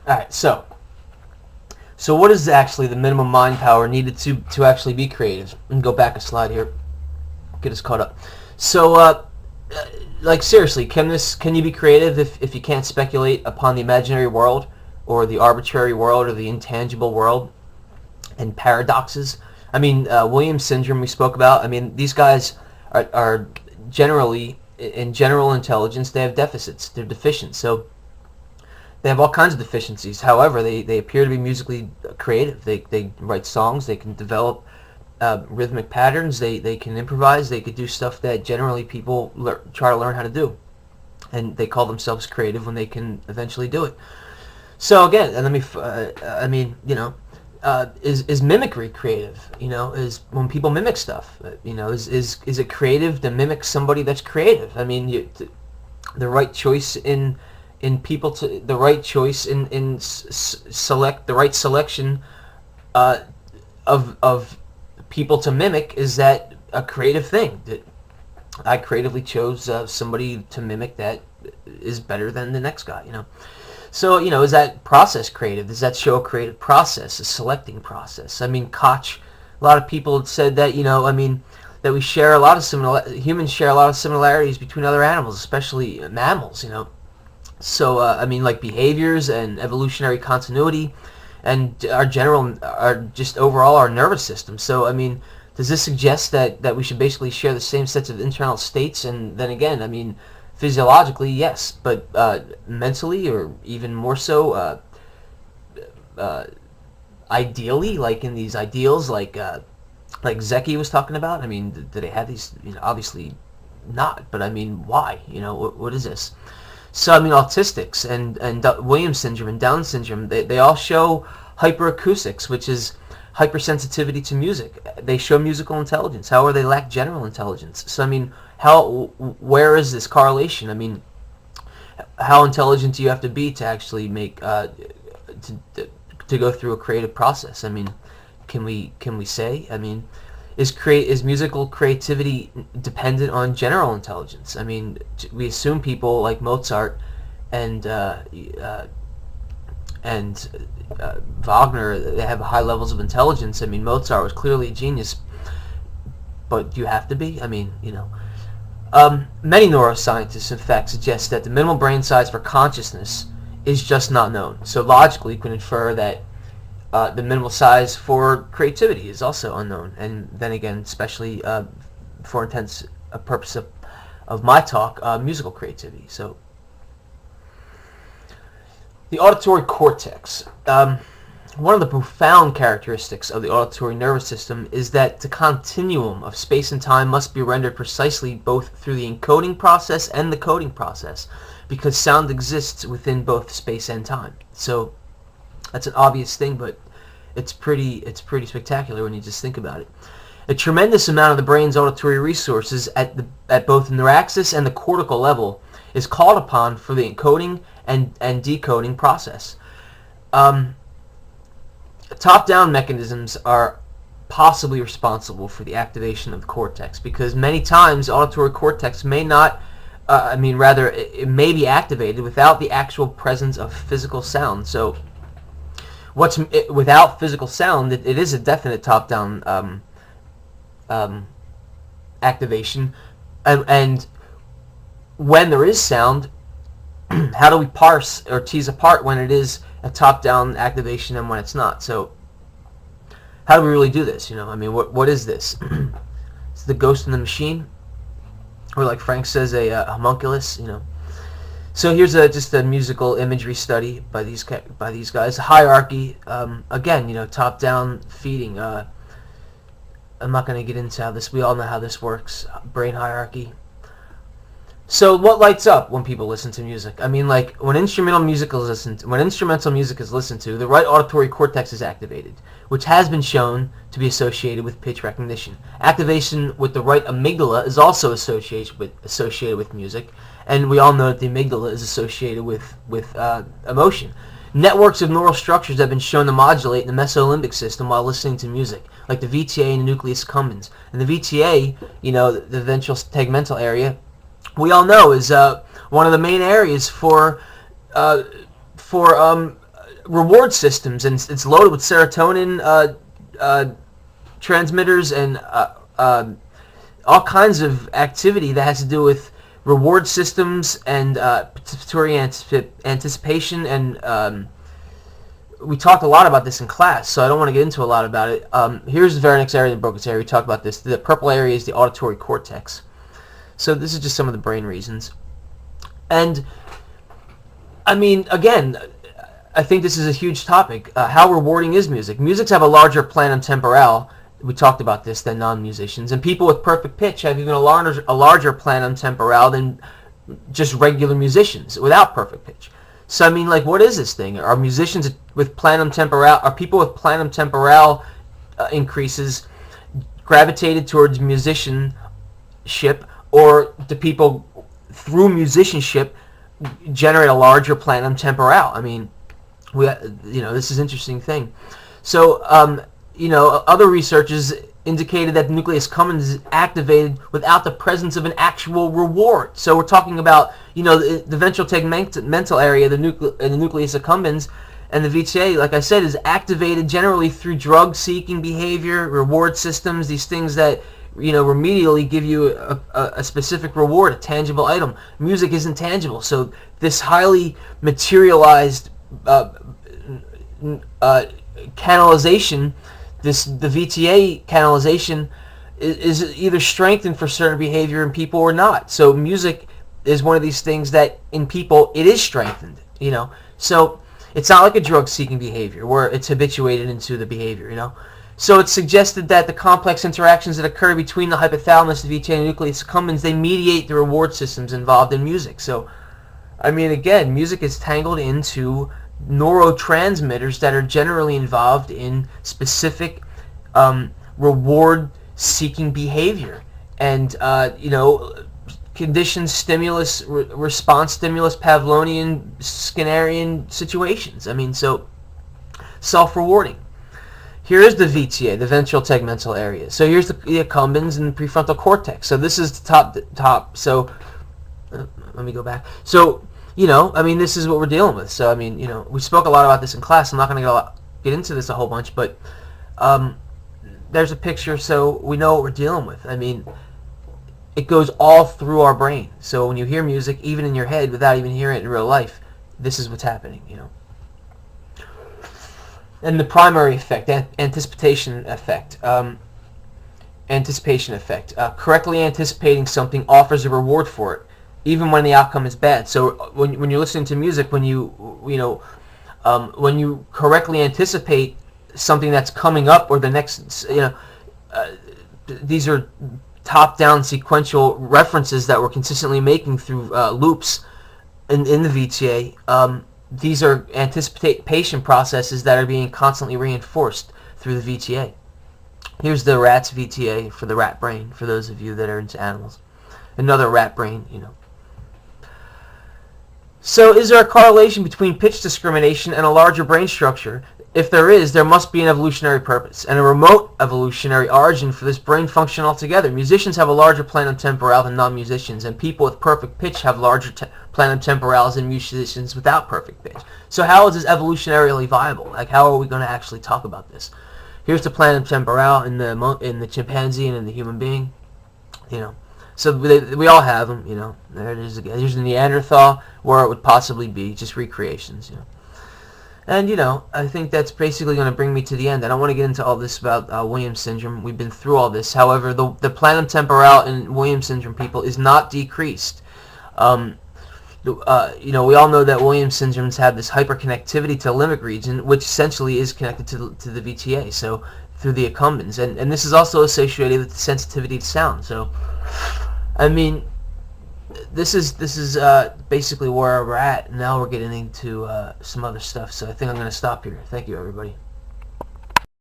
All right, so what is actually the minimum mind power needed to actually be creative? And go back a slide here, get us caught up. So, like seriously, can you be creative if you can't speculate upon the imaginary world, or the arbitrary world, or the intangible world, and paradoxes? I mean, Williams syndrome we spoke about. I mean, these guys are generally, in general intelligence, they have deficits. They're deficient. So they have all kinds of deficiencies. However, they appear to be musically creative. They write songs. They can develop rhythmic patterns. They can improvise. They could do stuff that generally people try to learn how to do. And they call themselves creative when they can eventually do it. So again, and I mean, is mimicry creative? Is when people mimic stuff? Is it creative to mimic somebody that's creative? I mean, the right choice in people, to the right choice in select the right selection of people to mimic, is that a creative thing? That I creatively chose somebody to mimic that is better than the next guy. So, is that process creative? Does that show a creative process, a selecting process? I mean, Koch, a lot of people had said that, that we share a lot of humans share a lot of similarities between other animals, especially mammals, So, I mean, like behaviors and evolutionary continuity, and our just overall our nervous system. So, I mean, does this suggest that we should basically share the same sets of internal states? And then again, I mean, physiologically, yes, but mentally, or even more so, ideally, like in these ideals, like Zeki was talking about. I mean, do they have these? Obviously not. But I mean, why? What is this? So I mean, autistics and Williams syndrome and Down syndrome, they all show hyperacoustics, which is hypersensitivity to music. They show musical intelligence. However, they lack general intelligence. So I mean, where is this correlation? I mean, how intelligent do you have to be to actually make to go through a creative process? I mean, can we say? I mean, is musical creativity dependent on general intelligence? I mean, we assume people like Mozart and Wagner, they have high levels of intelligence. I mean, Mozart was clearly a genius, but do you have to be? I mean, many neuroscientists, in fact, suggest that the minimal brain size for consciousness is just not known. So logically, you can infer that the minimal size for creativity is also unknown. And then again, especially for intents purpose of my talk, musical creativity. So the auditory cortex. One of the profound characteristics of the auditory nervous system is that the continuum of space and time must be rendered precisely both through the encoding process and the coding process, because sound exists within both space and time. So that's an obvious thing, but it's pretty spectacular when you just think about it. A tremendous amount of the brain's auditory resources at both the neuraxis and the cortical level is called upon for the encoding and decoding process. Top-down mechanisms are possibly responsible for the activation of the cortex, because many times auditory cortex may not, it may be activated without the actual presence of physical sound. So without physical sound, it is a definite top-down activation. And when there is sound, how do we parse or tease apart when it is a top-down activation and when it's not? So how do we really do this? I mean, what is this? It's the ghost in the machine, or like Frank says, a homunculus. So here's just a musical imagery study by these guys. Hierarchy, again, top-down feeding. I'm not going to get into how this. We all know how this works. Brain hierarchy. So what lights up when people listen to music? I mean, like when instrumental music is listened to, the right auditory cortex is activated, which has been shown to be associated with pitch recognition. Activation with the right amygdala is also associated with music, and we all know that the amygdala is associated with emotion. Networks of neural structures have been shown to modulate the mesolimbic system while listening to music, like the VTA and the nucleus accumbens. And the VTA, the ventral tegmental area, we all know is one of the main areas for reward systems, and it's loaded with serotonin transmitters and all kinds of activity that has to do with reward systems and participatory anticipation, and we talked a lot about this in class, so I don't want to get into a lot about it. Here's the very next area, the Broca's area. We talked about this. The purple area is the auditory cortex. So this is just some of the brain reasons. And, I mean, again, I think this is a huge topic. How rewarding is music? Musics have a larger planum temporale, we talked about this, than non-musicians. And people with perfect pitch have even a larger planum temporale than just regular musicians without perfect pitch. So I mean, like, what is this thing? Are musicians with planum temporale, are people with planum temporale increases gravitated towards musicianship, or do people through musicianship generate a larger planum temporale? I mean, this is an interesting thing. So, other researchers indicated that the nucleus accumbens is activated without the presence of an actual reward. So we're talking about, the ventral tegmental area, the nucleus accumbens, and the VTA, like I said, is activated generally through drug-seeking behavior, reward systems, these things that, remedially give you a specific reward, a tangible item. Music isn't tangible, so this highly materialized canalization, the VTA canalization is either strengthened for certain behavior in people or not. So music is one of these things that in people it is strengthened, So it's not like a drug-seeking behavior where it's habituated into the behavior, So it's suggested that the complex interactions that occur between the hypothalamus, the VTA, and the nucleus accumbens, they mediate the reward systems involved in music. So, I mean, again, music is tangled into neurotransmitters that are generally involved in specific reward-seeking behavior, and conditions, stimulus, response stimulus, Pavlovian, Skinnerian situations. I mean, so self-rewarding. Here is the VTA, the ventral tegmental area. So here's the accumbens and the prefrontal cortex. So this is the top. So let me go back. So this is what we're dealing with. So, we spoke a lot about this in class. I'm not going to get into this a whole bunch, but there's a picture so we know what we're dealing with. I mean, it goes all through our brain. So when you hear music, even in your head, without even hearing it in real life, this is what's happening, And the primary effect, anticipation effect. Correctly anticipating something offers a reward for it, even when the outcome is bad. So when you're listening to music, when you correctly anticipate something that's coming up or the next, these are top-down sequential references that we're consistently making through loops in the VTA. These are anticipation processes that are being constantly reinforced through the VTA. Here's the rat's VTA for the rat brain, for those of you that are into animals. Another rat brain, So is there a correlation between pitch discrimination and a larger brain structure? If there is, there must be an evolutionary purpose and a remote evolutionary origin for this brain function altogether. Musicians have a larger planum temporale than non-musicians, and people with perfect pitch have larger planum temporales than musicians without perfect pitch. So how is this evolutionarily viable? Like, how are we going to actually talk about this? Here's the planum temporale in the chimpanzee and in the human being. So we all have them, There it is again. Here's the Neanderthal, where it would possibly be, just recreations, And, I think that's basically going to bring me to the end. I don't want to get into all this about Williams syndrome. We've been through all this. However, the planum temporale in Williams syndrome people is not decreased. We all know that Williams syndromes have this hyperconnectivity to the limbic region, which essentially is connected to the VTA, so through the accumbens. And this is also associated with the sensitivity to sound. So, this is basically where we're at. Now we're getting into some other stuff, so I think I'm going to stop here. Thank you, everybody.